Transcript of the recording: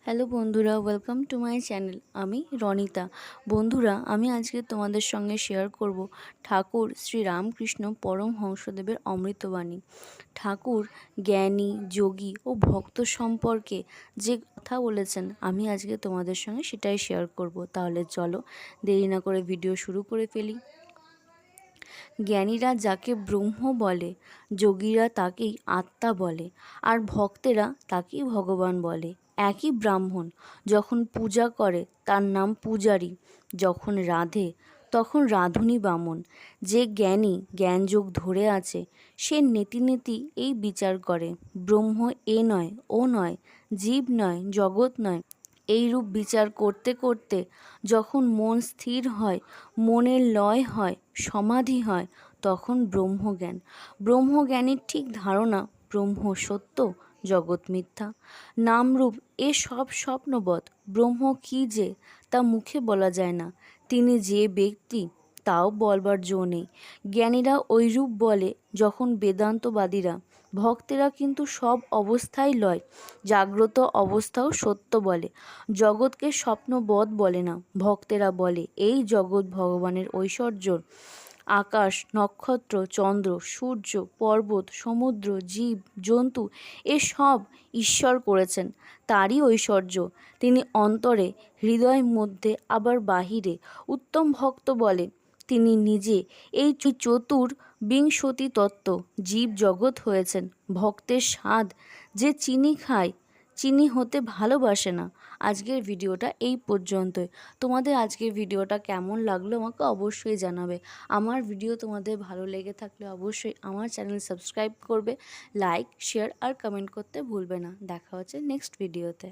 Hello বন্ধুরা, welcome to my channel. আমি রনিতা। বন্ধুরা, আমি আজকে তোমাদের সঙ্গে শেয়ার করব ঠাকুর শ্রী রামকৃষ্ণ পরমহংসদেবের অমৃতবাণী। ঠাকুর জ্ঞানী, যোগী ও ভক্ত সম্পর্কে যে কথা বলেছেন, আমি আজকে তোমাদের সঙ্গে সেটাই শেয়ার করব। তাহলে চলো দেরি না করে ভিডিও শুরু করে ফেলি। জ্ঞানীরা যাকে ব্রহ্ম বলে, যোগীরা তাকেই আত্মা বলে, আর ভক্তেরা তাকেই ভগবান বলে। একই ব্রাহ্মণ যখন পূজা করে তার নাম পূজারী, যখন রাধে তখন রাঁধুনি বামন। যে জ্ঞানী জ্ঞানযোগ ধরে আছে সে নেতি নেতি এই বিচার করে, ব্রহ্ম এ নয় ও নয়, জীব নয় জগৎ নয়। এই রূপ বিচার করতে করতে যখন মন স্থির হয়, মনের লয় হয়, সমাধি হয়, তখন ব্রহ্মজ্ঞান। ব্রহ্মজ্ঞানের ঠিক ধারণা ব্রহ্ম সত্য, জগৎ মিথ্যা, নামরূপ এ সব স্বপ্নবৎ। ব্রহ্ম কী যে তা মুখে বলা যায় না, তিনি যে ব্যক্তি তাও বলবার জো নেই। জ্ঞানীরা ঐরূপ বলে যখন বেদান্তবাদীরা। ভক্তেরা কিন্তু সব অবস্থাই লয়, জাগ্রত অবস্থাও সত্য বলে। জগৎকে স্বপ্নবৎ বলে না। ভক্তেরা বলে এই জগৎ ভগবানের ঐশ্বর্য। আকাশ, নক্ষত্র, চন্দ্র, সূর্য, পর্বত, সমুদ্র, জীব জন্তু এসব ঈশ্বর করেছেন, তারই ঐশ্বর্য। তিনি অন্তরে, হৃদয়ের মধ্যে আবার বাহিরে। উত্তম ভক্ত বলে তিনি নিজে এই চতুর্বিংশতি তত্ত্ব। জীব জগৎ হয়েছেন ভক্তের স্বাদ। যে চিনি খায় চিনি হতে ভালোবাসে না। আজকের ভিডিওটা এই পর্যন্তই। তোমাদের আজকের ভিডিওটা কেমন লাগলো আমাকে অবশ্যই জানাবে। আমার ভিডিও তোমাদের ভালো লেগে থাকলে অবশ্যই আমার চ্যানেল সাবস্ক্রাইব করবে, লাইক শেয়ার আর কমেন্ট করতে ভুলবে না। দেখা হচ্ছে নেক্সট ভিডিওতে।